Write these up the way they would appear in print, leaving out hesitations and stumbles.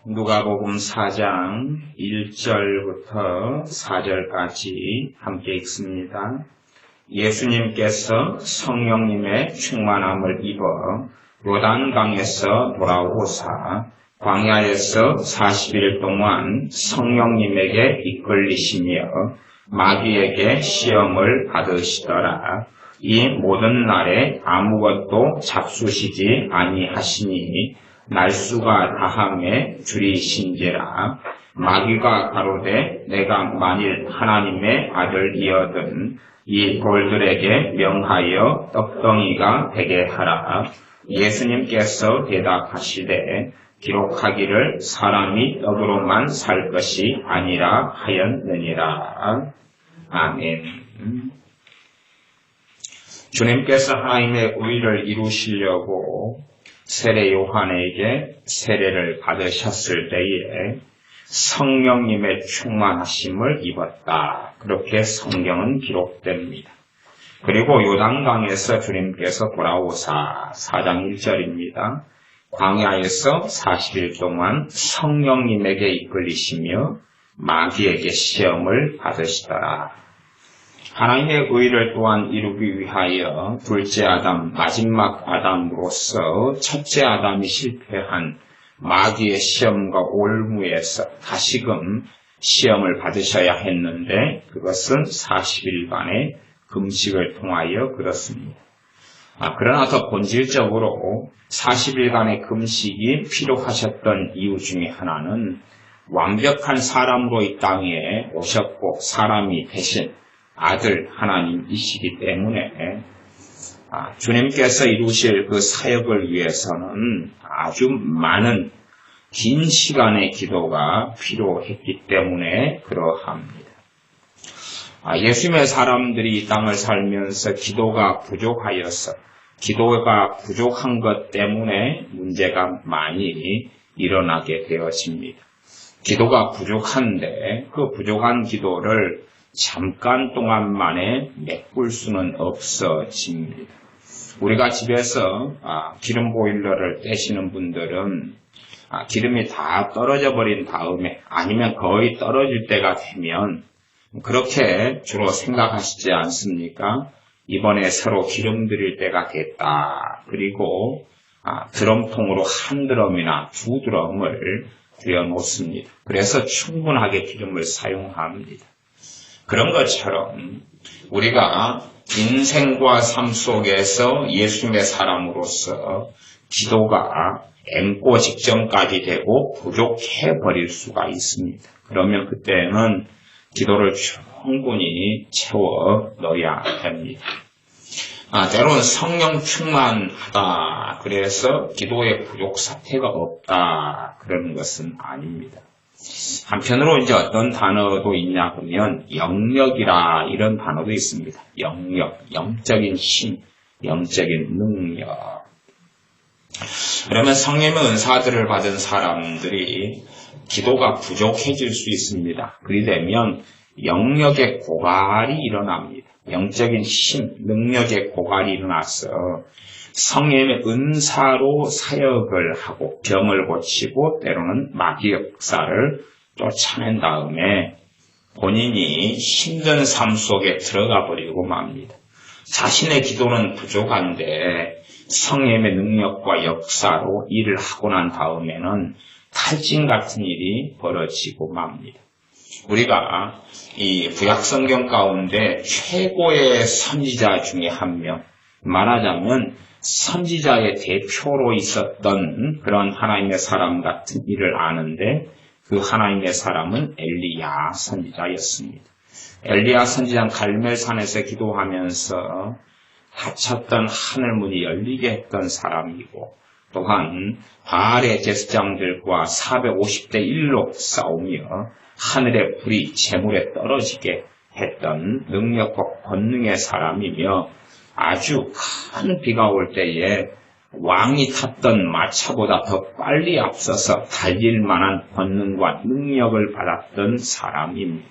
누가복음 4장 1절부터 4절까지 함께 읽습니다. 예수님께서 성령님의 충만함을 입어 요단강에서 돌아오사 광야에서 40일 동안 성령님에게 이끌리시며 마귀에게 시험을 받으시더라. 이 모든 날에 아무것도 잡수시지 아니하시니 날수가 다함에 줄이신지라. 마귀가 가로되 내가 만일 하나님의 아들이어든 이 돌들에게 명하여 떡덩이가 되게 하라. 예수님께서 대답하시되 기록하기를 사람이 떡으로만 살 것이 아니라 하였느니라. 아멘. 주님께서 하나님의 의를 이루시려고 세례 요한에게 세례를 받으셨을 때에 성령님의 충만하심을 입었다. 그렇게 성경은 기록됩니다. 그리고 요단강에서 주님께서 돌아오사 4장 1절입니다. 광야에서 40일 동안 성령님에게 이끌리시며 마귀에게 시험을 받으시더라. 하나님의 의를 또한 이루기 위하여 둘째 아담, 마지막 아담으로서 첫째 아담이 실패한 마귀의 시험과 올무에서 다시금 시험을 받으셔야 했는데 그것은 40일간의 금식을 통하여 그렇습니다. 그러나 더 본질적으로 40일간의 금식이 필요하셨던 이유 중에 하나는 완벽한 사람으로 이 땅에 오셨고 사람이 되신 아들 하나님이시기 때문에 주님께서 이루실 그 사역을 위해서는 아주 많은 긴 시간의 기도가 필요했기 때문에 그러합니다. 예수님의 사람들이 이 땅을 살면서 기도가 부족한 것 때문에 문제가 많이 일어나게 되어집니다. 기도가 부족한데 그 부족한 기도를 잠깐 동안 만에 메꿀 수는 없어집니다. 우리가 집에서 기름 보일러를 떼시는 분들은 기름이 다 떨어져 버린 다음에 아니면 거의 떨어질 때가 되면 그렇게 주로 생각하시지 않습니까? 이번에 새로 기름 들일 때가 됐다. 그리고 드럼통으로 한 드럼이나 두 드럼을 들여놓습니다. 그래서 충분하게 기름을 사용합니다. 그런 것처럼 우리가 인생과 삶 속에서 예수님의 사람으로서 기도가 앵꼬 직전까지 되고 부족해버릴 수가 있습니다. 그러면 그때는 기도를 충분히 채워 넣어야 됩니다. 때로는 성령 충만하다. 그래서 기도에 부족 사태가 없다. 그런 것은 아닙니다. 한편으로 이제 어떤 단어도 있냐 그러면 영역이라 이런 단어도 있습니다. 영역, 영적인 힘, 영적인 능력. 그러면 성령의 은사들을 받은 사람들이 기도가 부족해질 수 있습니다. 그리 되면 영역의 고갈이 일어납니다. 영적인 힘, 능력의 고갈이 일어나서 성령의 은사로 사역을 하고 병을 고치고 때로는 마귀 역사를 쫓아낸 다음에 본인이 힘든 삶 속에 들어가 버리고 맙니다. 자신의 기도는 부족한데 성령의 능력과 역사로 일을 하고 난 다음에는 탈진 같은 일이 벌어지고 맙니다. 우리가 이 구약성경 가운데 최고의 선지자 중에 한 명, 말하자면 선지자의 대표로 있었던 그런 하나님의 사람 같은 일을 아는데 그 하나님의 사람은 엘리야 선지자였습니다. 엘리야 선지자는 갈멜산에서 기도하면서 닫혔던 하늘문이 열리게 했던 사람이고 또한 바알의 제사장들과 450대 1로 싸우며 하늘의 불이 재물에 떨어지게 했던 능력과 권능의 사람이며 아주 큰 비가 올 때에 왕이 탔던 마차보다 더 빨리 앞서서 달릴 만한 권능과 능력을 받았던 사람입니다.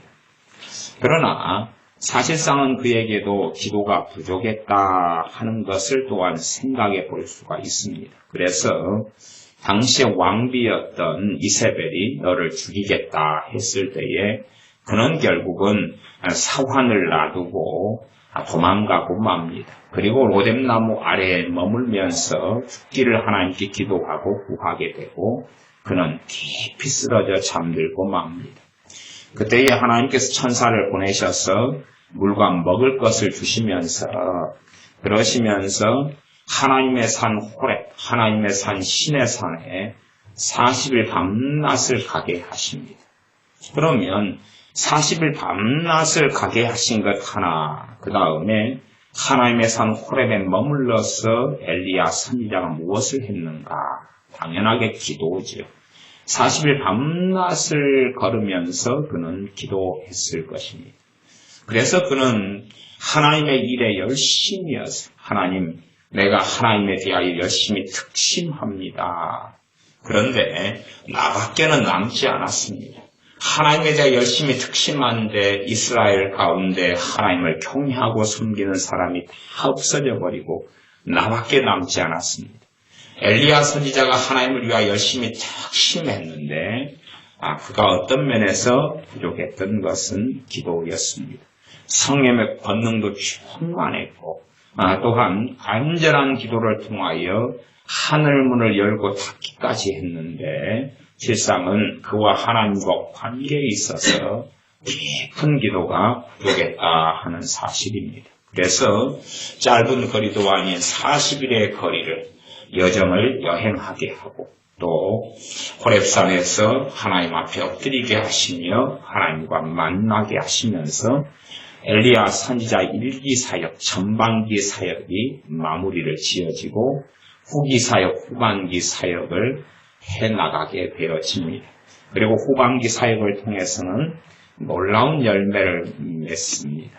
그러나 사실상은 그에게도 기도가 부족했다 하는 것을 또한 생각해 볼 수가 있습니다. 그래서 당시의 왕비였던 이세벨이 너를 죽이겠다 했을 때에 그는 결국은 사환을 놔두고 도망가고 맙니다. 그리고 로뎀나무 아래에 머물면서 죽기를 하나님께 기도하고 구하게 되고 그는 깊이 쓰러져 잠들고 맙니다. 그때에 하나님께서 천사를 보내셔서 물과 먹을 것을 주시면서 그러시면서 하나님의 산 호렙, 하나님의 산 신의 산에 40일 밤낮을 가게 하십니다. 그러면 40일 밤낮을 가게 하신 것 하나, 그 다음에 하나님의 산 호렙에 머물러서 엘리야 선지자가 무엇을 했는가? 당연하게 기도죠. 40일 밤낮을 걸으면서 그는 기도했을 것입니다. 그래서 그는 하나님의 일에 열심이어서 하나님, 내가 하나님에 대하여 열심히 특심합니다. 그런데 나밖에는 남지 않았습니다. 하나님에 대해 열심히 특심한데 이스라엘 가운데 하나님을 경외하고 섬기는 사람이 다 없어져 버리고 나밖에 남지 않았습니다. 엘리야 선지자가 하나님을 위하여 열심히 특심했는데 그가 어떤 면에서 부족했던 것은 기도였습니다. 성령의 권능도 충만했고 또한 간절한 기도를 통하여 하늘문을 열고 닫기까지 했는데 실상은 그와 하나님과 관계에 있어서 깊은 기도가 부족했다 하는 사실입니다. 그래서 짧은 거리도 아닌 40일의 거리를 여정을 여행하게 하고 또 호렙산에서 하나님 앞에 엎드리게 하시며 하나님과 만나게 하시면서 엘리야 선지자 1기 사역, 전반기 사역이 마무리를 지어지고 후기 사역, 후반기 사역을 해나가게 되어집니다. 그리고 후반기 사역을 통해서는 놀라운 열매를 맺습니다.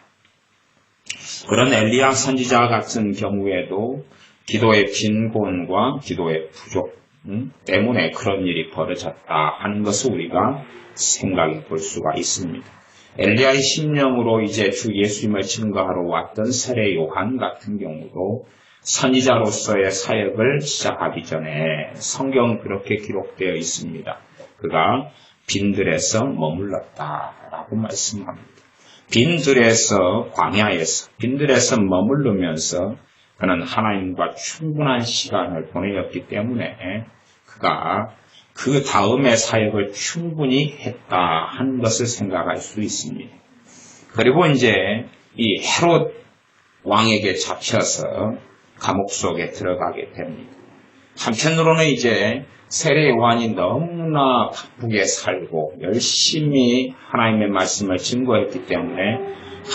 그런 엘리야 선지자 같은 경우에도 기도의 빈곤과 기도의 부족 때문에 그런 일이 벌어졌다 하는 것을 우리가 생각해 볼 수가 있습니다. 엘리야의 심령으로 이제 주 예수님을 증거하러 왔던 세례 요한 같은 경우도 선지자로서의 사역을 시작하기 전에 성경 그렇게 기록되어 있습니다. 그가 빈들에서 머물렀다라고 말씀합니다. 빈들에서 광야에서 빈들에서 머무르면서 그는 하나님과 충분한 시간을 보내었기 때문에 그가 그 다음의 사역을 충분히 했다 하는 것을 생각할 수 있습니다. 그리고 이제 이 헤롯 왕에게 잡혀서 감옥 속에 들어가게 됩니다. 한편으로는 이제 세례 요한이 너무나 바쁘게 살고 열심히 하나님의 말씀을 증거했기 때문에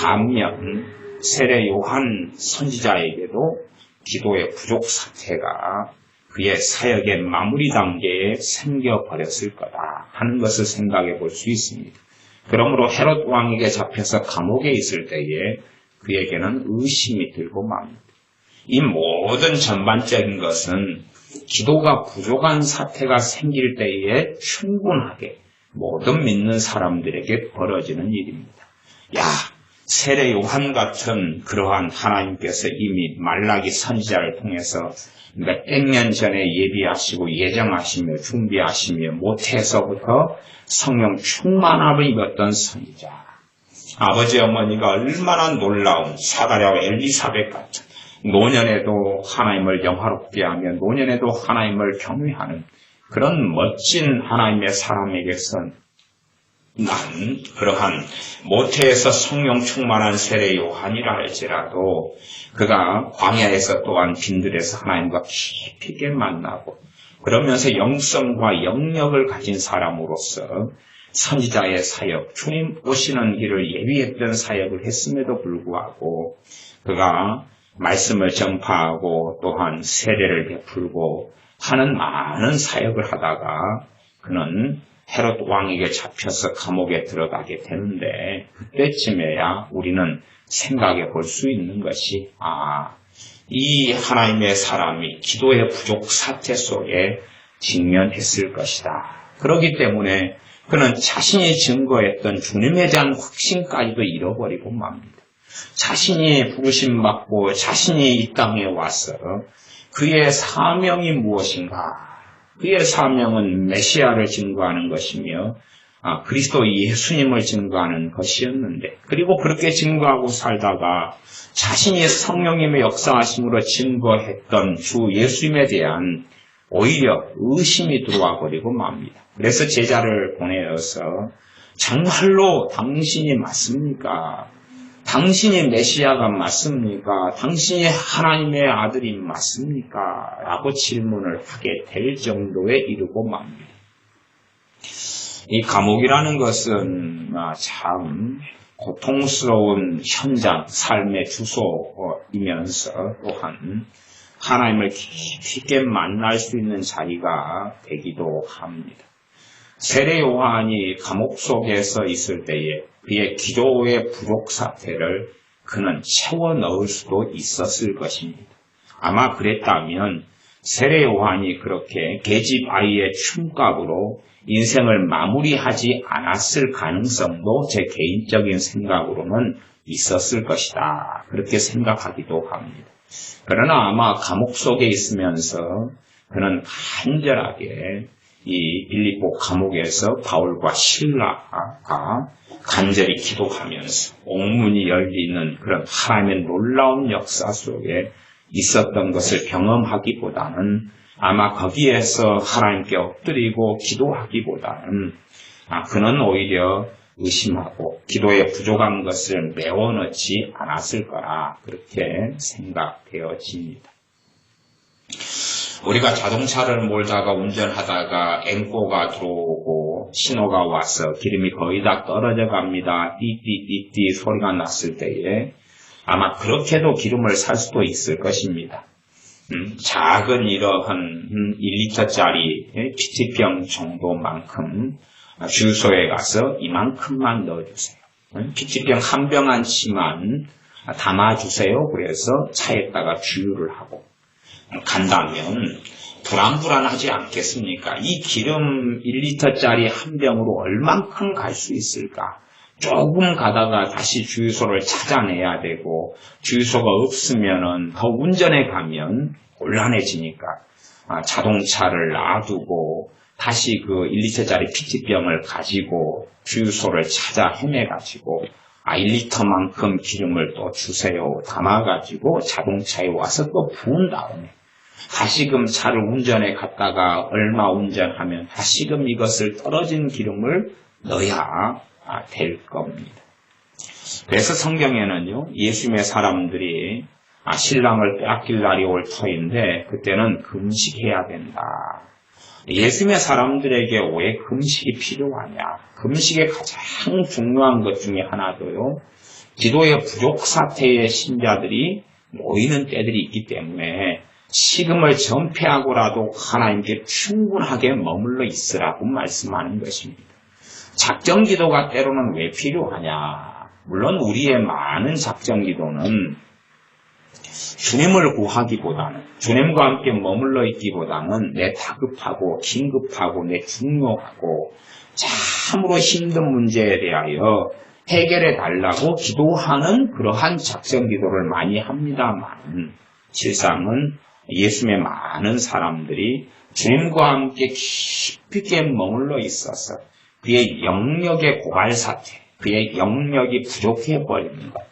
반면 세례 요한 선지자에게도 기도의 부족 사태가 그의 사역의 마무리 단계에 생겨버렸을 거다 하는 것을 생각해 볼 수 있습니다. 그러므로 헤롯 왕에게 잡혀서 감옥에 있을 때에 그에게는 의심이 들고 맙니다. 이 모든 전반적인 것은 기도가 부족한 사태가 생길 때에 충분하게 모든 믿는 사람들에게 벌어지는 일입니다. 세례 요한 같은 그러한 하나님께서 이미 말라기 선지자를 통해서 몇백 년 전에 예비하시고 예정하시며 준비하시며 모태에서부터 성령 충만함을 입었던 선지자. 아버지 어머니가 얼마나 놀라운 사가랴와 엘리사벳 같은 노년에도 하나님을 영화롭게 하며 노년에도 하나님을 경외하는 그런 멋진 하나님의 사람에게선 난 그러한 모태에서 성령 충만한 세례 요한이라 할지라도 그가 광야에서 또한 빈들에서 하나님과 깊이 있게 만나고 그러면서 영성과 영역을 가진 사람으로서 선지자의 사역, 주님 오시는 길을 예비했던 사역을 했음에도 불구하고 그가 말씀을 전파하고 또한 세례를 베풀고 하는 많은 사역을 하다가 그는 헤롯 왕에게 잡혀서 감옥에 들어가게 되는데 그때쯤에야 우리는 생각해 볼 수 있는 것이 이 하나님의 사람이 기도의 부족 사태 속에 직면했을 것이다. 그렇기 때문에 그는 자신이 증거했던 주님에 대한 확신까지도 잃어버리고 맙니다. 자신이 부르심 받고 자신이 이 땅에 와서 그의 사명이 무엇인가 그의 사명은 메시아를 증거하는 것이며 그리스도 예수님을 증거하는 것이었는데, 그리고 그렇게 증거하고 살다가 자신이 성령님의 역사하심으로 증거했던 주 예수님에 대한 오히려 의심이 들어와 버리고 맙니다. 그래서 제자를 보내어서 정말로 당신이 맞습니까? 당신이 메시아가 맞습니까? 당신이 하나님의 아들이 맞습니까? 라고 질문을 하게 될 정도에 이르고 맙니다. 이 감옥이라는 것은 참 고통스러운 현장, 삶의 주소이면서 또한 하나님을 깊게 만날 수 있는 자리가 되기도 합니다. 세례 요한이 감옥 속에서 있을 때에 그의 기도의 부족 사태를 그는 채워 넣을 수도 있었을 것입니다. 아마 그랬다면 세례 요한이 그렇게 계집 아이의 춤값으로 인생을 마무리하지 않았을 가능성도 제 개인적인 생각으로는 있었을 것이다. 그렇게 생각하기도 합니다. 그러나 아마 감옥 속에 있으면서 그는 간절하게 이 빌립보 감옥에서 바울과 실라가 간절히 기도하면서 옥문이 열리는 그런 하나님의 놀라운 역사 속에 있었던 것을 경험하기보다는 아마 거기에서 하나님께 엎드리고 기도하기보다는 그는 오히려 의심하고 기도에 부족한 것을 메워넣지 않았을 거라 그렇게 생각되어집니다. 우리가 자동차를 몰다가 운전하다가 앵꼬가 들어오고 신호가 와서 기름이 거의 다 떨어져 갑니다. 띠띠띠띠 소리가 났을 때에 아마 그렇게도 기름을 살 수도 있을 것입니다. 작은 이러한 1리터짜리 PT병 정도만큼 주유소에 가서 이만큼만 넣어주세요. PT병 한 병 안치만 담아주세요. 그래서 차에다가 주유를 하고 간다면 불안불안하지 않겠습니까? 이 기름 1리터짜리 한 병으로 얼만큼 갈 수 있을까? 조금 가다가 다시 주유소를 찾아내야 되고 주유소가 없으면은 더 운전해 가면 곤란해지니까 자동차를 놔두고 다시 그 1리터짜리 PT병을 가지고 주유소를 찾아 헤매가지고 1리터만큼 기름을 또 주세요. 담아가지고 자동차에 와서 또 부은 다음에 다시금 차를 운전해 갔다가 얼마 운전하면 다시금 이것을 떨어진 기름을 넣어야 될 겁니다. 그래서 성경에는요, 예수님의 사람들이 신랑을 빼앗길 날이 올 터인데 그때는 금식해야 된다. 예수님의 사람들에게 왜 금식이 필요하냐? 금식의 가장 중요한 것 중에 하나도요, 기도의 부족 사태의 신자들이 모이는 때들이 있기 때문에 식음을 전폐하고라도 하나님께 충분하게 머물러 있으라고 말씀하는 것입니다. 작정 기도가 때로는 왜 필요하냐? 물론 우리의 많은 작정 기도는 주님을 구하기보다는, 주님과 함께 머물러 있기보다는 내 다급하고 긴급하고 내 중요하고 참으로 힘든 문제에 대하여 해결해 달라고 기도하는 그러한 작정 기도를 많이 합니다만, 실상은 예수님의 많은 사람들이 주님과 함께 깊게 머물러 있어서 그의 영역의 고갈 사태, 그의 영역이 부족해 버리는 것,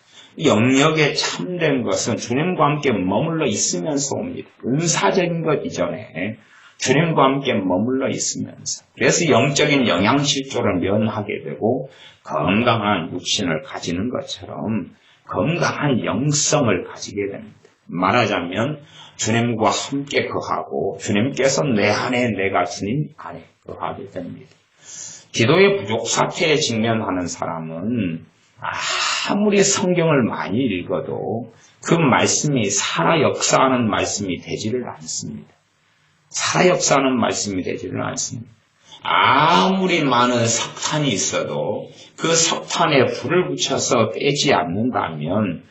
영역에 참된 것은 주님과 함께 머물러 있으면서 옵니다. 은사적인 것 이전에 주님과 함께 머물러 있으면서, 그래서 영적인 영양실조를 면하게 되고 건강한 육신을 가지는 것처럼 건강한 영성을 가지게 됩니다. 말하자면 주님과 함께 거하고 주님께서 내 안에, 내가 주님 안에 거하게 됩니다. 기도의 부족 사태에 직면하는 사람은 아무리 성경을 많이 읽어도 그 말씀이 살아 역사하는 말씀이 되지를 않습니다. 살아 역사하는 말씀이 되지를 않습니다. 아무리 많은 석탄이 있어도 그 석탄에 불을 붙여서 떼지 않는다면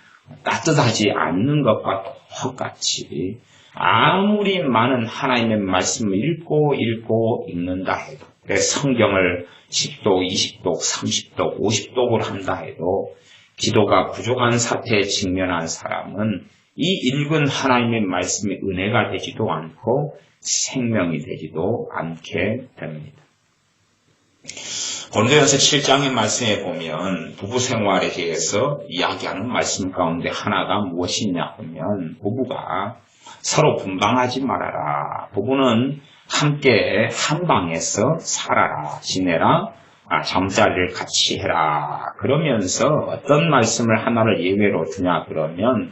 따뜻하지 않는 것과 똑같이 아무리 많은 하나님의 말씀을 읽고 읽는다 해도, 성경을 10독, 20독, 30독, 50독을 한다 해도 기도가 부족한 사태에 직면한 사람은 이 읽은 하나님의 말씀이 은혜가 되지도 않고 생명이 되지도 않게 됩니다. 고린도전서 7장의 말씀에 보면 부부 생활에 대해서 이야기하는 말씀 가운데 하나가 무엇이냐 하면 부부가 서로 분방하지 말아라. 부부는 함께 한 방에서 살아라. 지내라. 잠자리를 같이 해라. 그러면서 어떤 말씀을 하나를 예외로 두냐 그러면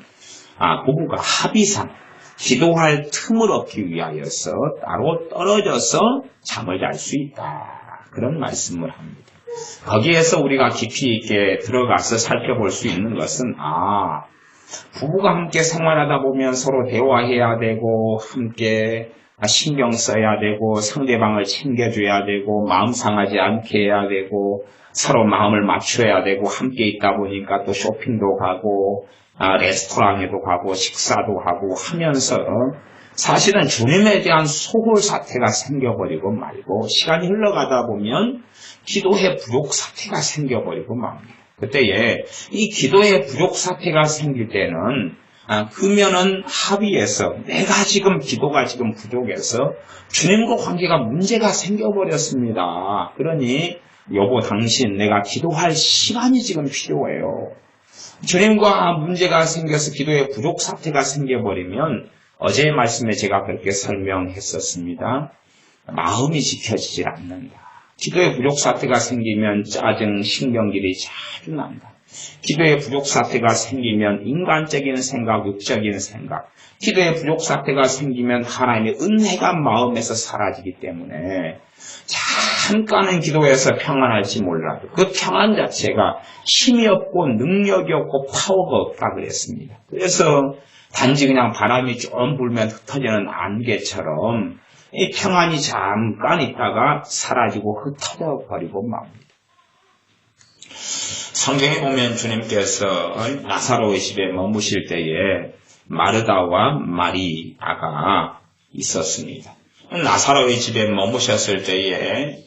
부부가 합의상 기도할 틈을 얻기 위하여서 따로 떨어져서 잠을 잘 수 있다. 그런 말씀을 합니다. 거기에서 우리가 깊이 있게 들어가서 살펴볼 수 있는 것은 부부가 함께 생활하다 보면 서로 대화해야 되고 함께 신경 써야 되고 상대방을 챙겨줘야 되고 마음 상하지 않게 해야 되고 서로 마음을 맞춰야 되고 함께 있다 보니까 또 쇼핑도 가고 레스토랑에도 가고 식사도 하고 하면서 사실은 주님에 대한 소홀 사태가 생겨버리고 말고 시간이 흘러가다 보면 기도의 부족 사태가 생겨버리고 맙니다. 그때에 이 기도의 부족 사태가 생길 때는 그러면은 합의해서 내가 지금 기도가 지금 부족해서 주님과 관계가 문제가 생겨버렸습니다. 그러니 여보 당신 내가 기도할 시간이 지금 필요해요. 주님과 문제가 생겨서 기도의 부족 사태가 생겨버리면 어제의 말씀에 제가 그렇게 설명했었습니다. 마음이 지켜지질 않는다. 기도의 부족 사태가 생기면 짜증, 신경질이 자주 난다. 기도의 부족 사태가 생기면 인간적인 생각, 육적인 생각, 기도의 부족 사태가 생기면 하나님의 은혜가 마음에서 사라지기 때문에 잠깐은 기도에서 평안할지 몰라도 그 평안 자체가 힘이 없고 능력이 없고 파워가 없다 그랬습니다. 그래서 단지 그냥 바람이 좀 불면 흩어지는 안개처럼 이 평안이 잠깐 있다가 사라지고 흩어져 버리고 맙니다. 성경에 보면 주님께서 나사로의 집에 머무실 때에 마르다와 마리아가 있었습니다. 나사로의 집에 머무셨을 때에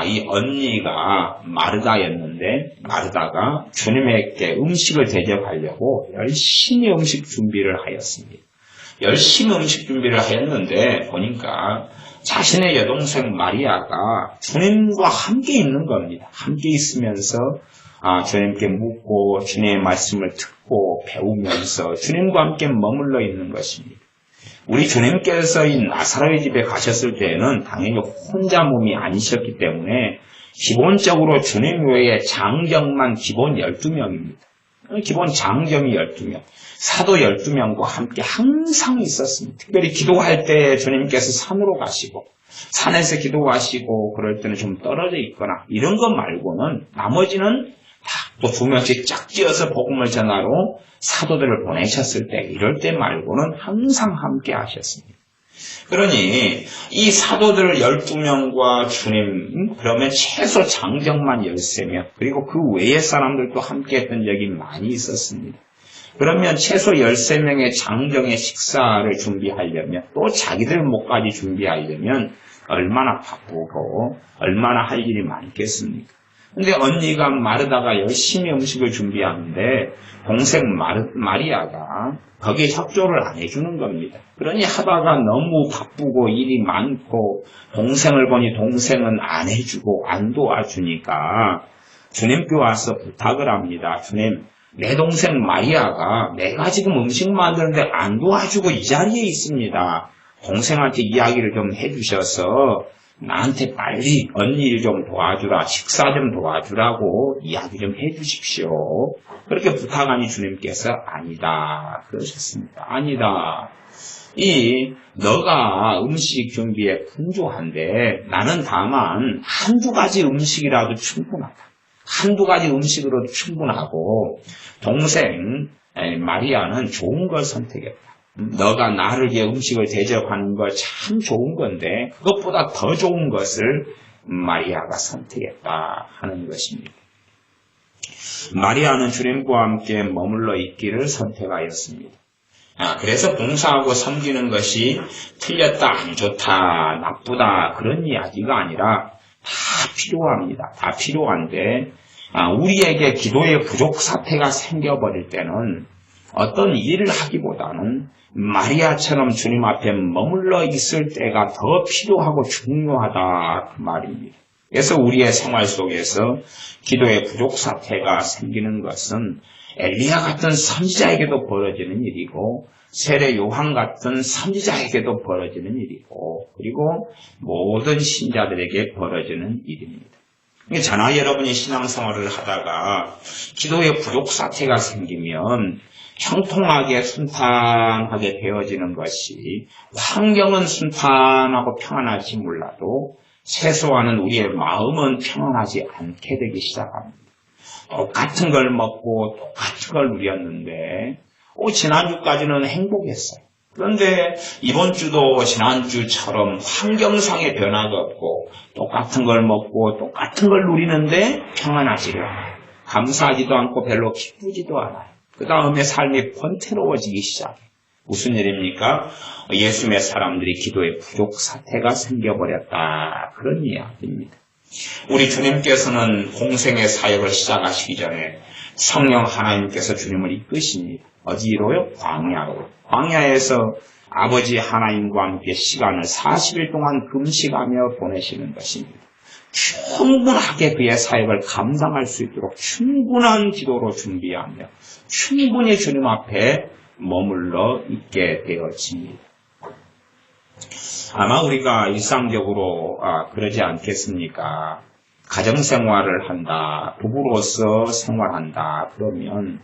이 언니가 마르다였는데 마르다가 주님에게 음식을 대접하려고 열심히 음식 준비를 하였습니다. 열심히 음식 준비를 하였는데 보니까 자신의 여동생 마리아가 주님과 함께 있는 겁니다. 함께 있으면서 주님께 묻고 주님의 말씀을 듣고 배우면서 주님과 함께 머물러 있는 것입니다. 우리 주님께서 이 나사로의 집에 가셨을 때에는 당연히 혼자 몸이 아니셨기 때문에 기본적으로 주님 외에 장정만 기본 12명입니다. 기본 장정이 12명, 사도 12명과 함께 항상 있었습니다. 특별히 기도할 때 주님께서 산으로 가시고 산에서 기도하시고 그럴 때는 좀 떨어져 있거나 이런 것 말고는 나머지는 다 또 2명씩 짝지어서 복음을 전하러 사도들을 보내셨을 때 이럴 때 말고는 항상 함께 하셨습니다. 그러니 이 사도들 12명과 주님 그러면 최소 장정만 13명 그리고 그 외의 사람들도 함께 했던 적이 많이 있었습니다. 그러면 최소 13명의 장정의 식사를 준비하려면 또 자기들 목까지 준비하려면 얼마나 바쁘고 얼마나 할 일이 많겠습니까? 근데 언니가 마르다가 열심히 음식을 준비하는데 동생 마리아가 거기에 협조를 안 해주는 겁니다. 그러니 하다가 너무 바쁘고 일이 많고 동생을 보니 동생은 안 해주고 안 도와주니까 주님께 와서 부탁을 합니다. 주님, 내 동생 마리아가 내가 지금 음식 만드는데 안 도와주고 이 자리에 있습니다. 동생한테 이야기를 좀 해주셔서 나한테 빨리 언니 일 좀 도와주라, 식사 좀 도와주라고 이야기 좀 해주십시오. 그렇게 부탁하니 주님께서 아니다 그러셨습니다. 아니다. 너가 음식 준비에 분주한데 나는 다만 한두 가지 음식이라도 충분하다. 한두 가지 음식으로도 충분하고 동생 마리아는 좋은 걸 선택했다. 너가 나를 위해 음식을 대접하는 거 참 좋은 건데 그것보다 더 좋은 것을 마리아가 선택했다 하는 것입니다. 마리아는 주님과 함께 머물러 있기를 선택하였습니다. 그래서 봉사하고 섬기는 것이 틀렸다, 안 좋다, 나쁘다 그런 이야기가 아니라 다 필요합니다. 다 필요한데 우리에게 기도의 부족 사태가 생겨버릴 때는 어떤 일을 하기보다는 마리아처럼 주님 앞에 머물러 있을 때가 더 필요하고 중요하다 그 말입니다. 그래서 우리의 생활 속에서 기도의 부족 사태가 생기는 것은 엘리야 같은 선지자에게도 벌어지는 일이고 세례 요한 같은 선지자에게도 벌어지는 일이고 그리고 모든 신자들에게 벌어지는 일입니다. 저나 여러분이 신앙생활을 하다가 기도의 부족 사태가 생기면 형통하게 순탄하게 되어지는 것이 환경은 순탄하고 평안하지 몰라도 세수하는 우리의 마음은 평안하지 않게 되기 시작합니다. 똑같은 걸 먹고 똑같은 걸 누렸는데 지난주까지는 행복했어요. 그런데 이번 주도 지난주처럼 환경상의 변화가 없고 똑같은 걸 먹고 똑같은 걸 누리는데 평안하지가 않아요. 감사하지도 않고 별로 기쁘지도 않아요. 그 다음에 삶이 번태로워지기 시작해요. 무슨 일입니까? 예수님의 사람들이 기도의 부족 사태가 생겨버렸다. 그런 이야기입니다. 우리 주님께서는 공생의 사역을 시작하시기 전에 성령 하나님께서 주님을 이끄십니다. 어디로요? 광야로. 광야에서 아버지 하나님과 함께 시간을 40일 동안 금식하며 보내시는 것입니다. 충분하게 그의 사역을 감당할 수 있도록 충분한 기도로 준비하며 충분히 주님 앞에 머물러 있게 되어집니다. 아마 우리가 일상적으로 그러지 않겠습니까? 가정생활을 한다, 부부로서 생활한다 그러면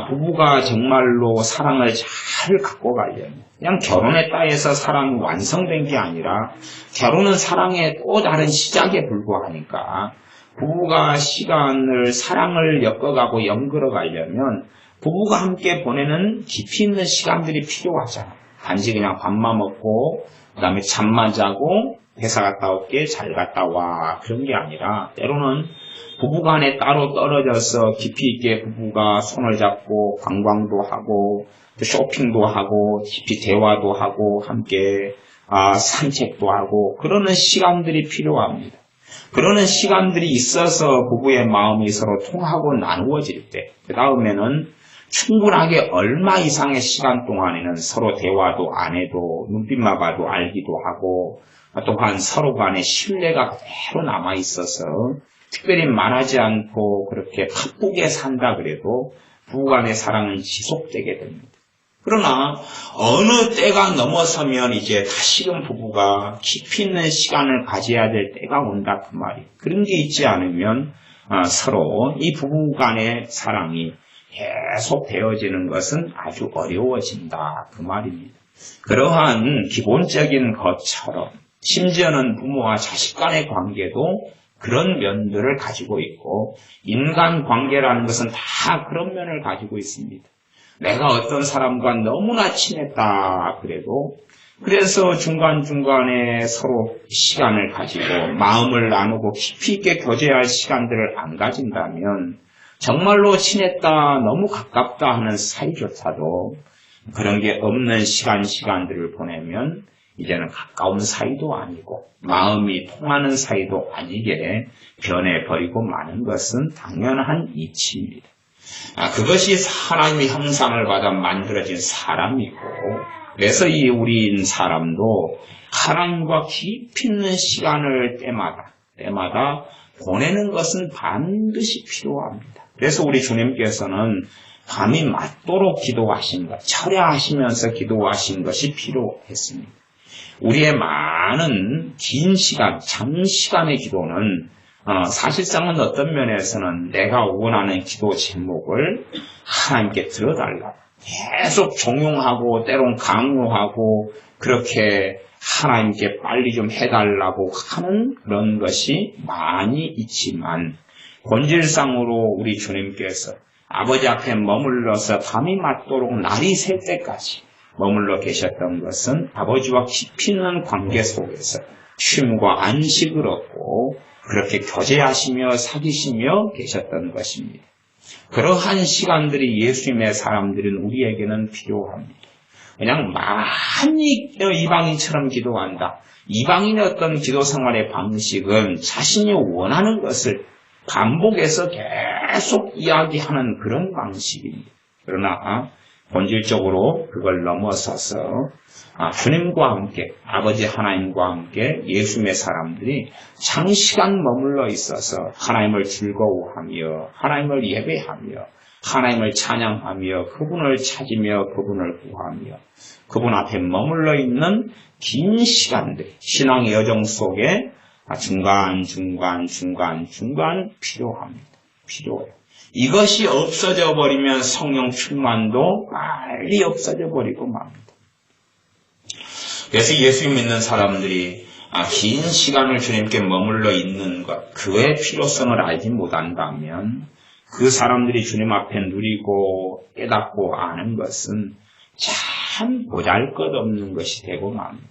부부가 정말로 사랑을 잘 갖고 가려면 그냥 결혼했다 해서 사랑이 완성된 게 아니라 결혼은 사랑의 또 다른 시작에 불과하니까 부부가 사랑을 엮어가고 연결어 가려면 부부가 함께 보내는 깊이 있는 시간들이 필요하잖아요. 단지 그냥 밥만 먹고 그 다음에 잠만 자고 회사 갔다 올게 잘 갔다 와 그런 게 아니라 때로는 부부간에 따로 떨어져서 깊이 있게 부부가 손을 잡고 관광도 하고 쇼핑도 하고 깊이 대화도 하고 함께 산책도 하고 그러는 시간들이 필요합니다. 그러는 시간들이 있어서 부부의 마음이 서로 통하고 나누어질 때 그 다음에는 충분하게 얼마 이상의 시간 동안에는 서로 대화도 안 해도 눈빛만 봐도 알기도 하고 또한 서로 간의 신뢰가 그대로 남아있어서 특별히 말하지 않고 그렇게 바쁘게 산다 그래도 부부간의 사랑은 지속되게 됩니다. 그러나 어느 때가 넘어서면 이제 다시금 부부가 깊이 있는 시간을 가져야 될 때가 온다 그 말이에요. 그런 게 있지 않으면 서로 이 부부간의 사랑이 계속 되어지는 것은 아주 어려워진다 그 말입니다. 그러한 기본적인 것처럼 심지어는 부모와 자식 간의 관계도 그런 면들을 가지고 있고 인간관계라는 것은 다 그런 면을 가지고 있습니다. 내가 어떤 사람과 너무나 친했다 그래도 그래서 중간중간에 서로 시간을 가지고 마음을 나누고 깊이 있게 교제할 시간들을 안 가진다면 정말로 친했다 너무 가깝다 하는 사이조차도 그런 게 없는 시간들을 보내면 이제는 가까운 사이도 아니고 마음이 통하는 사이도 아니게 변해버리고 마는 것은 당연한 이치입니다. 그것이 하나님의 형상을 받아 만들어진 사람이고 그래서 이 우리인 사람도 하나님과 깊이 있는 시간을 때마다 보내는 것은 반드시 필요합니다. 그래서 우리 주님께서는 밤이 맞도록 기도하신 것, 철야하시면서 기도하신 것이 필요했습니다. 우리의 많은 긴 시간, 장시간의 기도는 사실상은 어떤 면에서는 내가 원하는 기도 제목을 하나님께 들어달라. 계속 종용하고 때론 강요하고 그렇게 하나님께 빨리 좀 해달라고 하는 그런 것이 많이 있지만 본질상으로 우리 주님께서 아버지 앞에 머물러서 밤이 맞도록 날이 새 때까지 머물러 계셨던 것은 아버지와 깊이 있는 관계 속에서 쉼과 안식을 얻고 그렇게 교제하시며 사귀시며 계셨던 것입니다. 그러한 시간들이 예수님의 사람들인 우리에게는 필요합니다. 그냥 많이 이방인처럼 기도한다. 이방인의 어떤 기도 생활의 방식은 자신이 원하는 것을 반복해서 계속 이야기하는 그런 방식입니다. 그러나 본질적으로 그걸 넘어서서 주님과 함께, 아버지 하나님과 함께 예수님의 사람들이 장시간 머물러 있어서 하나님을 즐거워하며 하나님을 예배하며 하나님을 찬양하며 그분을 찾으며 그분을 구하며 그분 앞에 머물러 있는 긴 시간들, 신앙의 여정 속에 중간 필요합니다. 필요해요. 이것이 없어져 버리면 성령 충만도 빨리 없어져 버리고 맙니다. 그래서 예수 믿는 사람들이 긴 시간을 주님께 머물러 있는 것, 그의 필요성을 알지 못한다면 그 사람들이 주님 앞에 누리고 깨닫고 아는 것은 참 보잘것없는 것이 되고 맙니다.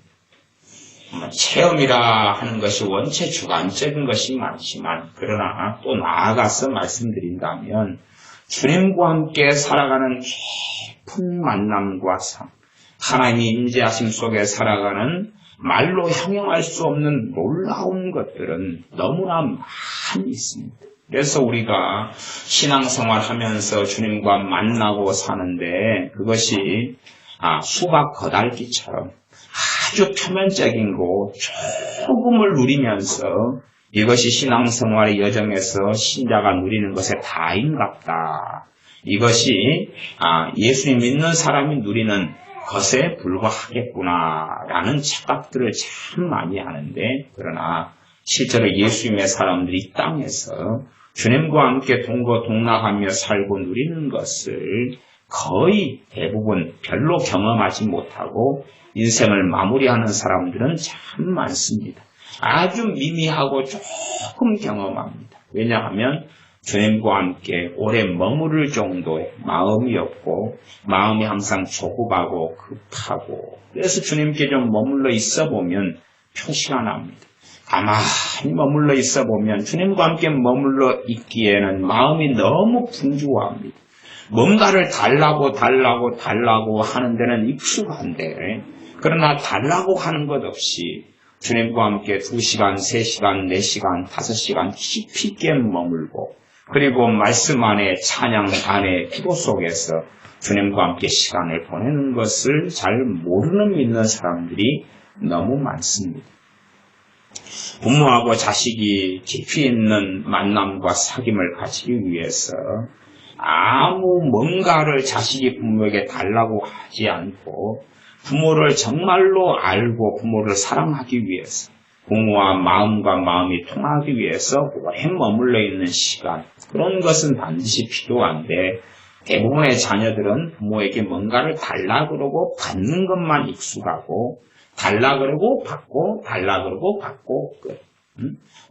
체험이라 하는 것이 원체 주관적인 것이 많지만 그러나 또 나아가서 말씀드린다면 주님과 함께 살아가는 깊은 만남과 삶, 하나님의 임재하심 속에 살아가는 말로 형용할 수 없는 놀라운 것들은 너무나 많이 있습니다. 그래서 우리가 신앙생활 하면서 주님과 만나고 사는데 그것이 수박 거달기처럼 아주 표면적인 거 조금을 누리면서 이것이 신앙생활의 여정에서 신자가 누리는 것의 다인갑다. 이것이 예수님 믿는 사람이 누리는 것에 불과하겠구나라는 착각들을 참 많이 하는데 그러나 실제로 예수님의 사람들이 이 땅에서 주님과 함께 동거동락하며 살고 누리는 것을 거의 대부분 별로 경험하지 못하고 인생을 마무리하는 사람들은 참 많습니다. 아주 미미하고 조금 경험합니다. 왜냐하면 주님과 함께 오래 머무를 정도의 마음이 없고 마음이 항상 조급하고 급하고 그래서 주님께 좀 머물러 있어 보면 표시가 납니다. 가만히 머물러 있어 보면 주님과 함께 머물러 있기에는 마음이 너무 분주합니다. 뭔가를 달라고 하는 데는 익숙한데 그러나 달라고 하는 것 없이 주님과 함께 2시간, 3시간, 4시간, 5시간 깊이 있게 머물고 그리고 말씀 안에 찬양 안에 기도 속에서 주님과 함께 시간을 보내는 것을 잘 모르는 믿는 사람들이 너무 많습니다. 부모하고 자식이 깊이 있는 만남과 사귐을 가지기 위해서 아무 뭔가를 자식이 부모에게 달라고 하지 않고 부모를 정말로 알고 부모를 사랑하기 위해서 부모와 마음과 마음이 통하기 위해서 오래 머물러 있는 시간 그런 것은 반드시 필요한데 대부분의 자녀들은 부모에게 뭔가를 달라 그러고 받는 것만 익숙하고 달라 그러고 받고 달라 그러고 받고 끝.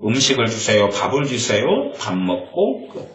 음식을 주세요. 밥을 주세요. 밥 먹고 끝.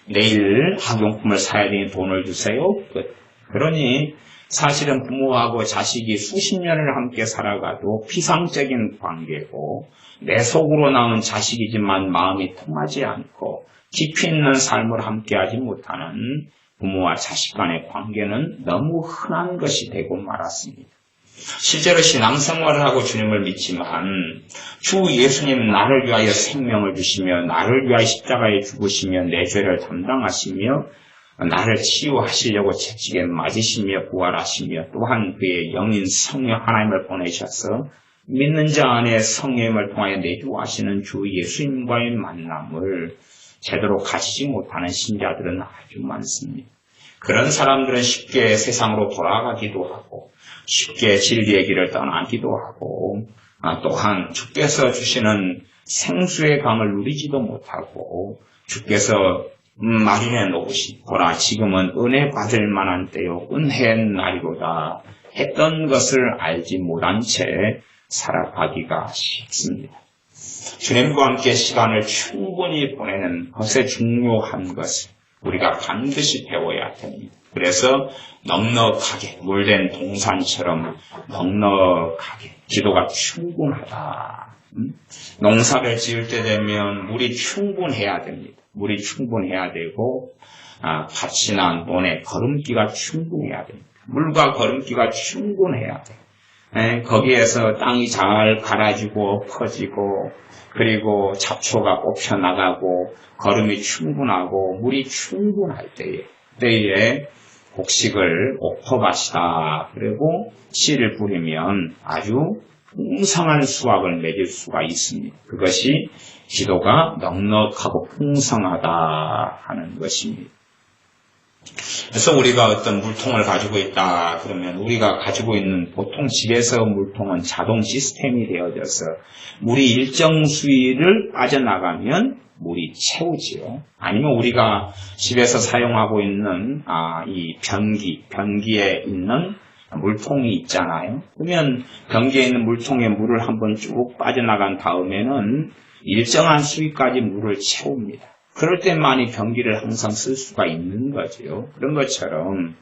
내일 학용품을 사야 되니 돈을 주세요. 끝. 그러니 사실은 부모하고 자식이 수십 년을 함께 살아가도 피상적인 관계고 내 속으로 낳은 자식이지만 마음이 통하지 않고 깊이 있는 삶을 함께하지 못하는 부모와 자식 간의 관계는 너무 흔한 것이 되고 말았습니다. 실제로 신앙생활을 하고 주님을 믿지만 주 예수님 나를 위하여 생명을 주시며 나를 위하여 십자가에 죽으시며 내 죄를 담당하시며 나를 치유하시려고 채찍에 맞으시며 부활하시며 또한 그의 영인 성령 하나님을 보내셔서 믿는 자 안에 성령을 통하여 내주하시는 주 예수님과의 만남을 제대로 가지지 못하는 신자들은 아주 많습니다. 그런 사람들은 쉽게 세상으로 돌아가기도 하고 쉽게 진리의 길을 떠나기도 하고 또한 주께서 주시는 생수의 강을 누리지도 못하고 주께서 말인해 놓으신 보라 지금은 은혜 받을 만한 때요 은혜의 날이로다 했던 것을 알지 못한 채 살아가기가 쉽습니다. 주님과 함께 시간을 충분히 보내는 것의 중요한 것을 우리가 반드시 배워야 됩니다. 그래서 넉넉하게 물된 동산처럼 넉넉하게 기도가 충분하다. 농사를 지을 때 되면 물이 충분해야 됩니다. 물이 충분해야 되고 밭이나 논에 거름기가 충분해야 됩니다. 물과 거름기가 충분해야 돼요. 거기에서 땅이 잘 갈아지고 퍼지고 그리고 잡초가 뽑혀나가고 거름이 충분하고 물이 충분할 때에 곡식을 옥토밭이다. 그리고 씨를 뿌리면 아주 풍성한 수확을 맺을 수가 있습니다. 그것이 기도가 넉넉하고 풍성하다 하는 것입니다. 그래서 우리가 어떤 물통을 가지고 있다 그러면 우리가 가지고 있는 보통 집에서 물통은 자동 시스템이 되어져서 물이 일정 수위를 빠져나가면 물이 채우지요. 아니면 우리가 집에서 사용하고 있는 이 변기에 있는 물통이 있잖아요. 그러면 변기에 있는 물통에 물을 한번 쭉 빠져나간 다음에는 일정한 수위까지 물을 채웁니다. 그럴 때만이 변기를 항상 쓸 수가 있는 거죠. 그런 것처럼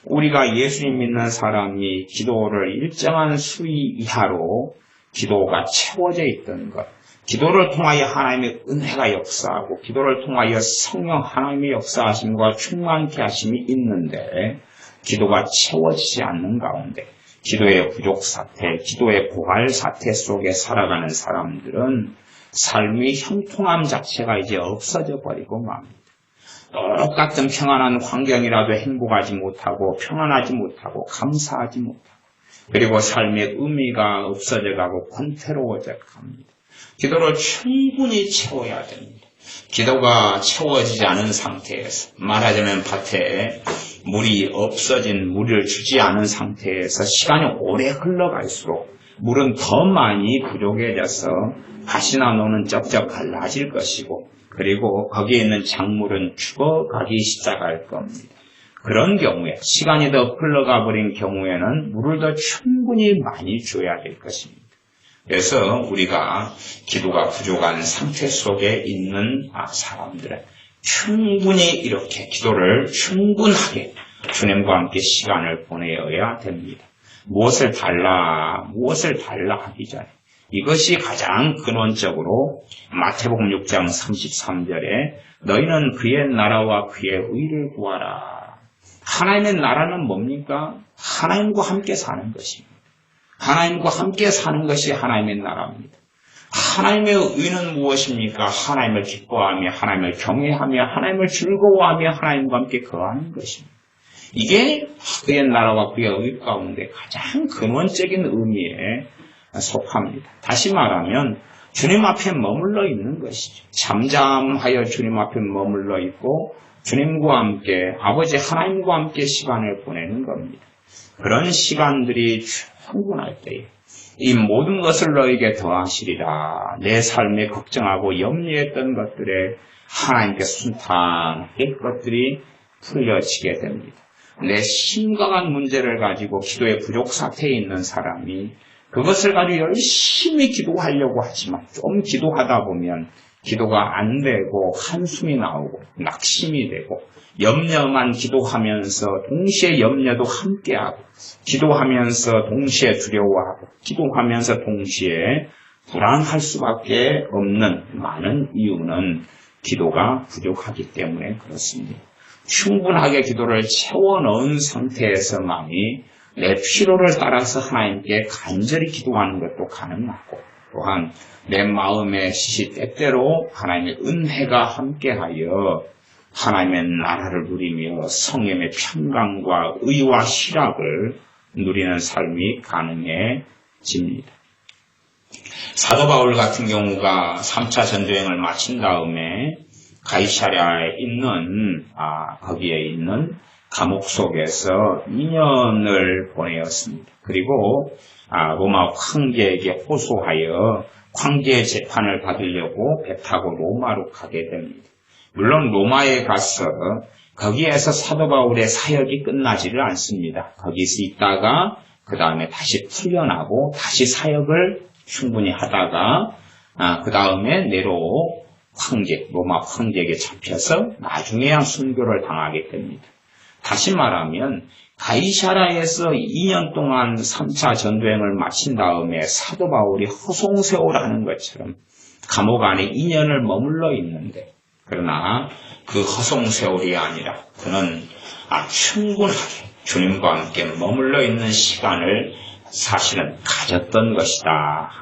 우리가 예수님 믿는 사람이 기도를 일정한 수위 이하로 기도가 채워져 있던 것, 기도를 통하여 하나님의 은혜가 역사하고 기도를 통하여 성령 하나님의 역사하심과 충만케 하심이 있는데 기도가 채워지지 않는 가운데 기도의 부족 사태, 기도의 고갈 사태 속에 살아가는 사람들은 삶의 형통함 자체가 이제 없어져 버리고 맙니다. 똑같은 평안한 환경이라도 행복하지 못하고 평안하지 못하고 감사하지 못하고 그리고 삶의 의미가 없어져 가고 권태로워져 갑니다. 기도를 충분히 채워야 됩니다. 기도가 채워지지 않은 상태에서 말하자면 밭에 물이 없어진 물을 주지 않은 상태에서 시간이 오래 흘러갈수록 물은 더 많이 부족해져서 밭이나 노는 쩍쩍 갈라질 것이고 그리고 거기에 있는 작물은 죽어가기 시작할 겁니다. 그런 경우에 시간이 더 흘러가 버린 경우에는 물을 더 충분히 많이 줘야 될 것입니다. 그래서 우리가 기도가 부족한 상태 속에 있는 사람들은 충분히 이렇게 기도를 충분하게 주님과 함께 시간을 보내어야 됩니다. 무엇을 달라 하기 전에 이것이 가장 근원적으로 마태복음 6장 33절에 너희는 그의 나라와 그의 의를 구하라. 하나님의 나라는 뭡니까? 하나님과 함께 사는 것입니다. 하나님과 함께 사는 것이 하나님의 나라입니다. 하나님의 의는 무엇입니까? 하나님을 기뻐하며 하나님을 경외하며 하나님을 즐거워하며 하나님과 함께 거하는 것입니다. 이게 그의 나라와 그의 의 가운데 가장 근원적인 의미에 속합니다. 다시 말하면 주님 앞에 머물러 있는 것이죠. 잠잠하여 주님 앞에 머물러 있고 주님과 함께 아버지 하나님과 함께 시간을 보내는 겁니다. 그런 시간들이 충분할 때에 이 모든 것을 너에게 더하시리라. 내 삶에 걱정하고 염려했던 것들에 하나님께 순탄하게 그것들이 풀려지게 됩니다. 내 심각한 문제를 가지고 기도의 부족 사태에 있는 사람이 그것을 가지고 열심히 기도하려고 하지만 좀 기도하다 보면 기도가 안 되고 한숨이 나오고 낙심이 되고 염려만 기도하면서 동시에 염려도 함께하고 기도하면서 동시에 두려워하고 기도하면서 동시에 불안할 수밖에 없는 많은 이유는 기도가 부족하기 때문에 그렇습니다. 충분하게 기도를 채워넣은 상태에서만이 내 필요를 따라서 하나님께 간절히 기도하는 것도 가능하고 또한 내 마음의 시시때때로 하나님의 은혜가 함께하여 하나님의 나라를 누리며 성령의 평강과 의와 희락을 누리는 삶이 가능해집니다. 사도 바울 같은 경우가 3차 전도행을 마친 다음에 가이사랴에 있는 거기에 있는 감옥 속에서 2년을 보내었습니다. 그리고 로마 황제에게 호소하여 황제의 재판을 받으려고 배 타고 로마로 가게 됩니다. 물론 로마에 가서 거기에서 사도 바울의 사역이 끝나지를 않습니다. 거기서 있다가 그 다음에 다시 풀려나고 다시 사역을 충분히 하다가 그 다음에 네로 황제, 로마 황제에게 잡혀서 나중에야 순교를 당하게 됩니다. 다시 말하면 가이사랴에서 2년 동안 3차 전도행을 마친 다음에 사도 바울이 허송세월하는 것처럼 감옥 안에 2년을 머물러 있는데 그러나 그 허송세월이 아니라 그는 충분하게 주님과 함께 머물러 있는 시간을 사실은 가졌던 것이다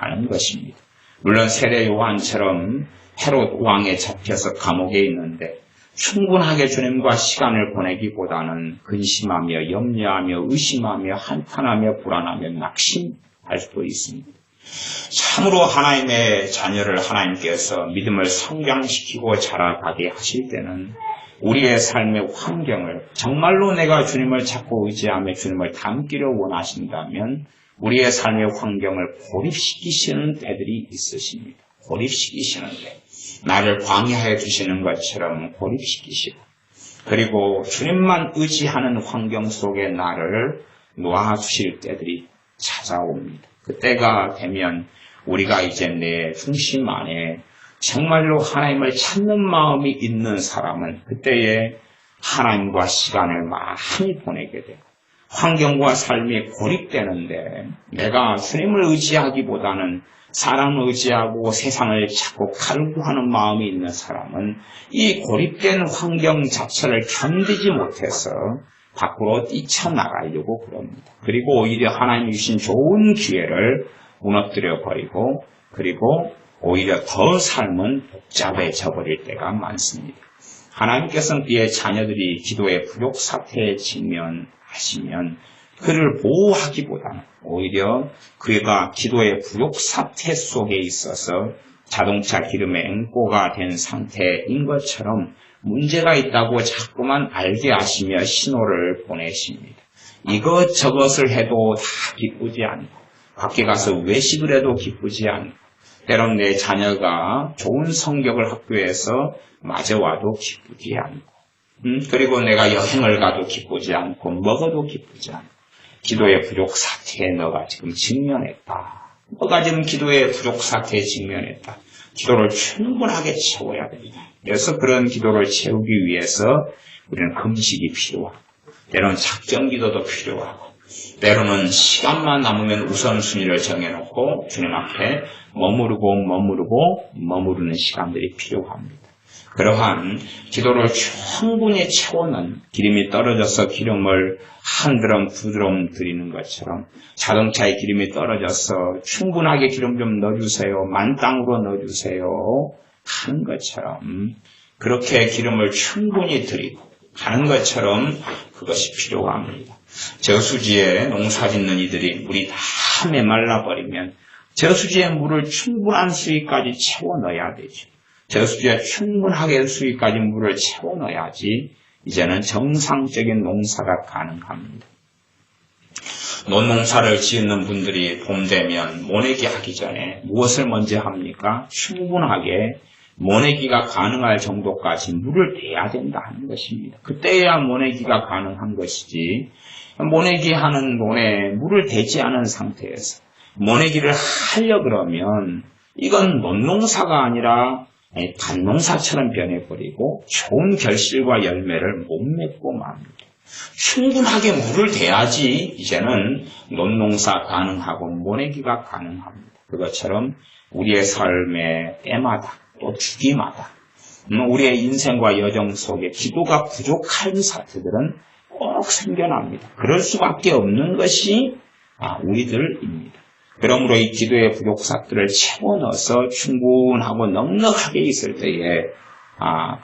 하는 것입니다. 물론 세례 요한처럼 헤롯 왕에 잡혀서 감옥에 있는데 충분하게 주님과 시간을 보내기보다는 근심하며 염려하며 의심하며 한탄하며 불안하며 낙심할 수도 있습니다. 참으로 하나님의 자녀를 하나님께서 믿음을 성장시키고 자라가게 하실 때는 우리의 삶의 환경을 정말로 내가 주님을 찾고 의지하며 주님을 닮기를 원하신다면 우리의 삶의 환경을 고립시키시는 때들이 있으십니다. 고립시키시는데 나를 광야해 주시는 것처럼 고립시키시고 그리고 주님만 의지하는 환경 속에 나를 놓아주실 때들이 찾아옵니다. 그때가 되면 우리가 이제 내 중심 안에 정말로 하나님을 찾는 마음이 있는 사람은 그때에 하나님과 시간을 많이 보내게 되고 환경과 삶이 고립되는데 내가 주님을 의지하기보다는 사람을 의지하고 세상을 찾고 갈구하는 마음이 있는 사람은 이 고립된 환경 자체를 견디지 못해서 밖으로 뛰쳐나가려고 그럽니다. 그리고 오히려 하나님이 주신 좋은 기회를 무너뜨려 버리고 그리고 오히려 더 삶은 복잡해져 버릴 때가 많습니다. 하나님께서는 그의 자녀들이 기도의 부족 사태에 직면하시면 그를 보호하기보다는 오히려 그가 기도의 부족 사태 속에 있어서 자동차 기름에 앵꼬가 된 상태인 것처럼 문제가 있다고 자꾸만 알게 하시며 신호를 보내십니다. 이것저것을 해도 다 기쁘지 않고 밖에 가서 외식을 해도 기쁘지 않고 때론 내 자녀가 좋은 성적을 학교에서 맞아와도 기쁘지 않고 그리고 내가 여행을 가도 기쁘지 않고 먹어도 기쁘지 않고 기도의 부족 사태에 너가 지금 직면했다. 너가 지금 기도의 부족 사태에 직면했다. 기도를 충분하게 채워야 된다. 그래서 그런 기도를 채우기 위해서 우리는 금식이 필요하고 때로는 작정 기도도 필요하고 때로는 시간만 남으면 우선순위를 정해놓고 주님 앞에 머무르는 시간들이 필요합니다. 그러한 기도를 충분히 채우는 기름이 떨어져서 기름을 한 드럼 두 드럼 드리는 것처럼 자동차에 기름이 떨어져서 충분하게 기름 좀 넣어주세요. 만땅으로 넣어주세요. 하는 것처럼 그렇게 기름을 충분히 드리고 하는 것처럼 그것이 필요합니다. 저수지에 농사 짓는 이들이 물이 다 메말라버리면 저수지에 물을 충분한 수위까지 채워 넣어야 되죠. 저수지에 충분하게 수위까지 물을 채워 넣어야지 이제는 정상적인 농사가 가능합니다. 논농사를 짓는 분들이 봄 되면 모내기 하기 전에 무엇을 먼저 합니까? 충분하게 모내기가 가능할 정도까지 물을 대야 된다 하는 것입니다. 그때야 모내기가 가능한 것이지 모내기 하는 논에 물을 대지 않은 상태에서 모내기를 하려 그러면 이건 논농사가 아니라 밭농사처럼 변해버리고 좋은 결실과 열매를 못 맺고 맙니다. 충분하게 물을 대야지 이제는 논농사 가능하고 모내기가 가능합니다. 그것처럼 우리의 삶의 때마다 또 주기마다 우리의 인생과 여정 속에 기도가 부족한 사태들은 꼭 생겨납니다. 그럴 수밖에 없는 것이 우리들입니다. 그러므로 이 기도의 부족사들을 채워 넣어서 충분하고 넉넉하게 있을 때에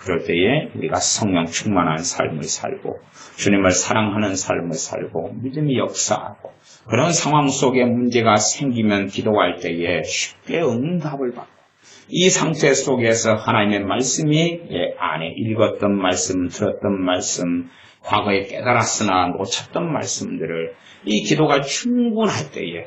그럴 때에 우리가 성령 충만한 삶을 살고 주님을 사랑하는 삶을 살고 믿음이 역사하고 그런 상황 속에 문제가 생기면 기도할 때에 쉽게 응답을 받고 이 상태 속에서 하나님의 말씀이 안에 읽었던 말씀, 들었던 말씀, 과거에 깨달았으나 놓쳤던 말씀들을 이 기도가 충분할 때에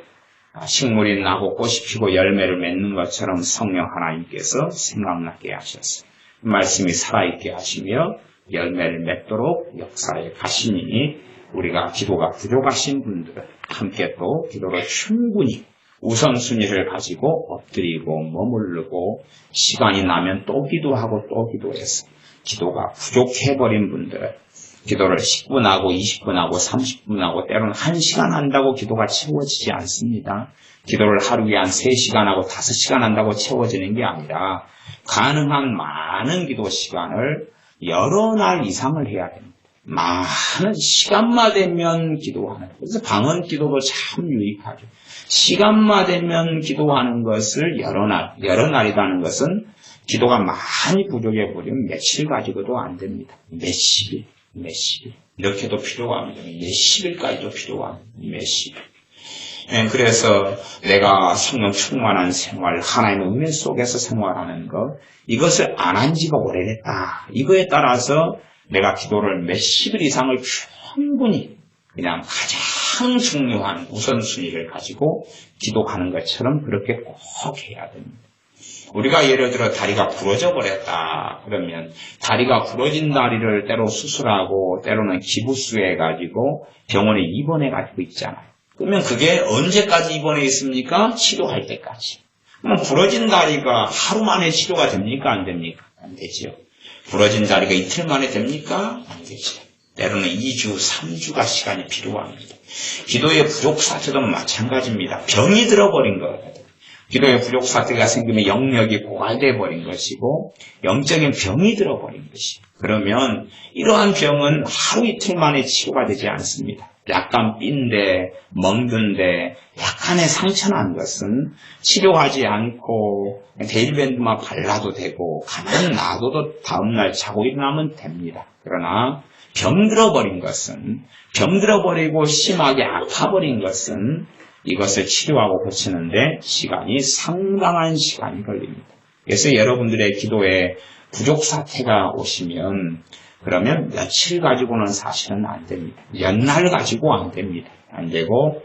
식물이 나고 꽃이 피고 열매를 맺는 것처럼 성령 하나님께서 생각나게 하셨어요. 말씀이 살아있게 하시며 열매를 맺도록 역사에 가시니 우리가 기도가 부족하신 분들은 함께 또 기도를 충분히 우선순위를 가지고 엎드리고 머무르고 시간이 나면 또 기도하고 또 기도해서 기도가 부족해버린 분들은 기도를 10분 하고 20분 하고 30분 하고 때로는 1시간 한다고 기도가 채워지지 않습니다. 기도를 하루에 한 3시간 하고 5시간 한다고 채워지는 게 아니라 가능한 많은 기도 시간을 여러 날 이상을 해야 됩니다. 많은 시간만 되면 기도하는 그래서 방언 기도도 참 유익하죠. 시간만 되면 기도하는 것을 여러 날이라는 것은 기도가 많이 부족해버리면 며칠 가지고도 안 됩니다. 몇십일. 이렇게도 필요가 합니다. 몇십일까지도 필요가 합니다. 몇십일. 그래서 내가 성령 충만한 생활, 하나님의 은혜 속에서 생활하는 것, 이것을 안 한 지가 오래됐다. 이거에 따라서 내가 기도를 몇십일 이상을 충분히 그냥 가장 중요한 우선순위를 가지고 기도하는 것처럼 그렇게 꼭 해야 됩니다. 우리가 예를 들어 다리가 부러져 버렸다. 그러면 다리가 부러진 다리를 때로 수술하고 때로는 기부수해 가지고 병원에 입원해 가지고 있잖아요. 그러면 그게 언제까지 입원해 있습니까? 치료할 때까지. 그럼 부러진 다리가 하루 만에 치료가 됩니까? 안 됩니까? 안 되죠. 부러진 다리가 이틀 만에 됩니까? 안 되죠. 때로는 2주, 3주가 시간이 필요합니다. 기도의 부족 사태도 마찬가지입니다. 병이 들어버린 거거든요. 기도의 부족 사태가 생기면 영역이 고갈돼 버린 것이고 영적인 병이 들어버린 것이. 그러면 이러한 병은 하루 이틀 만에 치료가 되지 않습니다. 약간 삔데 멍든데 약간의 상처난 것은 치료하지 않고 데일밴드만 발라도 되고 가만히 놔둬도 다음날 자고 일어나면 됩니다. 그러나 병들어버린 것은 병들어버리고 심하게 아파버린 것은 이것을 치료하고 고치는데 시간이 상당한 시간이 걸립니다. 그래서 여러분들의 기도에 부족 사태가 오시면 그러면 며칠 가지고는 사실은 안 됩니다. 몇 날 가지고 안 됩니다. 안 되고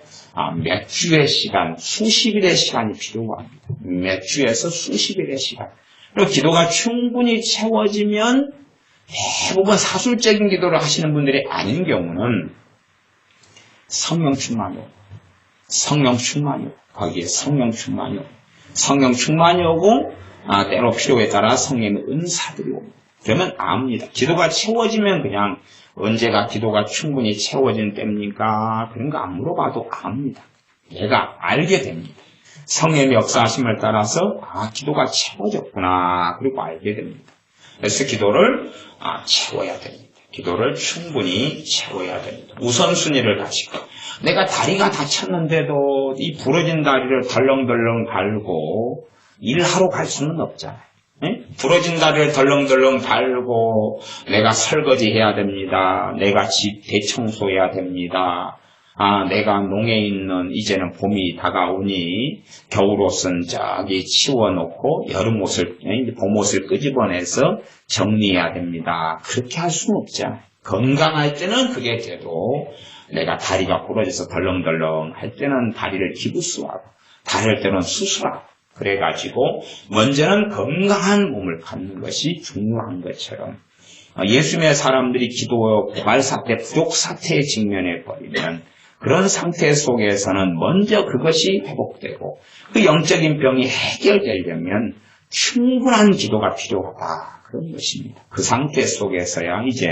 몇 주의 시간, 수십일의 시간이 필요합니다. 몇 주에서 수십일의 시간. 그리고 기도가 충분히 채워지면 대부분 사술적인 기도를 하시는 분들이 아닌 경우는 성령 충만요. 거기에 성령 충만이 오고 때로 필요에 따라 성령의 은사들이 옵니다. 그러면 압니다. 기도가 채워지면 그냥 언제가 기도가 충분히 채워진 때입니까? 그런 거 안 물어봐도 압니다. 내가 알게 됩니다. 성령의 역사하심을 따라서 기도가 채워졌구나. 그리고 알게 됩니다. 그래서 기도를 채워야 됩니다. 기도를 충분히 채워야 됩니다. 우선순위를 가지고 내가 다리가 다쳤는데도 이 부러진 다리를 덜렁덜렁 달고 일하러 갈 수는 없잖아요. 부러진 다리를 덜렁덜렁 달고 내가 설거지 해야 됩니다. 내가 집 대청소해야 됩니다. 내가 농에 있는 이제는 봄이 다가오니 겨울옷은 저기 치워놓고 여름옷을 봄옷을 끄집어내서 정리해야 됩니다. 그렇게 할 수는 없잖아요. 건강할 때는 그게 돼도 내가 다리가 부러져서 덜렁덜렁 할 때는 다리를 기부수하고 다를 때는 수술하고 그래가지고 먼저는 건강한 몸을 갖는 것이 중요한 것처럼 예수님의 사람들이 기도 고갈 사태, 부족 사태에 직면해 버리면 그런 상태 속에서는 먼저 그것이 회복되고 그 영적인 병이 해결되려면 충분한 기도가 필요하다. 그런 것입니다. 그 상태 속에서야 이제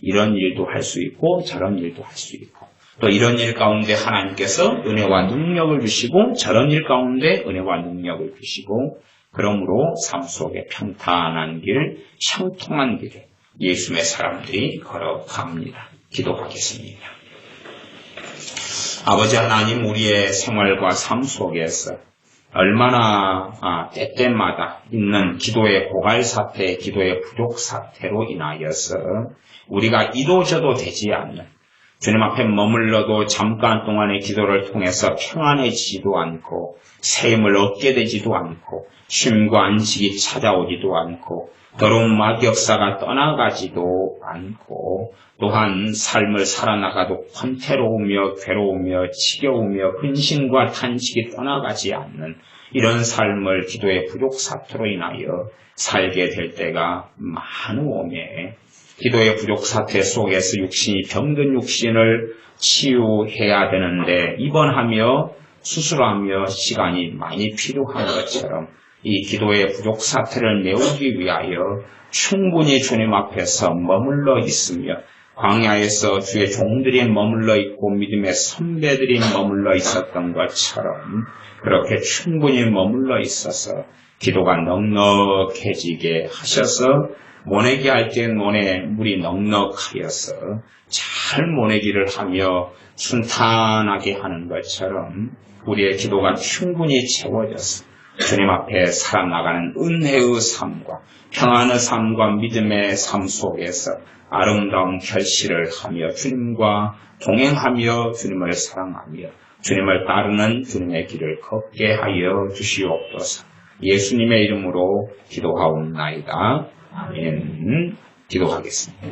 이런 일도 할 수 있고 저런 일도 할 수 있고 또 이런 일 가운데 하나님께서 은혜와 능력을 주시고 저런 일 가운데 은혜와 능력을 주시고 그러므로 삶 속에 평탄한 길, 형통한 길을 예수님의 사람들이 걸어갑니다. 기도하겠습니다. 아버지 하나님, 우리의 생활과 삶 속에서 얼마나 때때마다 있는 기도의 고갈 사태, 기도의 부족 사태로 인하여서 우리가 이도저도 되지 않는 주님 앞에 머물러도 잠깐 동안의 기도를 통해서 평안해지지도 않고 새 힘을 얻게 되지도 않고 쉼과 안식이 찾아오지도 않고 더러운 마귀역사가 떠나가지도 않고 또한 삶을 살아나가도 권태로우며 괴로우며 지겨우며 근심과 탄식이 떠나가지 않는 이런 삶을 기도의 부족 사태로 인하여 살게 될 때가 많으오매 기도의 부족 사태 속에서 육신이 병든 육신을 치유해야 되는데 입원하며 수술하며 시간이 많이 필요한 것처럼 이 기도의 부족 사태를 메우기 위하여 충분히 주님 앞에서 머물러 있으며 광야에서 주의 종들이 머물러 있고 믿음의 선배들이 머물러 있었던 것처럼 그렇게 충분히 머물러 있어서 기도가 넉넉해지게 하셔서 모내기 할 때 논에 물이 넉넉하여서 잘 모내기를 하며 순탄하게 하는 것처럼 우리의 기도가 충분히 채워져서 주님 앞에 살아나가는 은혜의 삶과 평안의 삶과 믿음의 삶 속에서 아름다운 결실을 하며 주님과 동행하며 주님을 사랑하며 주님을 따르는 주님의 길을 걷게 하여 주시옵소서. 예수님의 이름으로 기도하옵나이다. 아멘. 기도하겠습니다.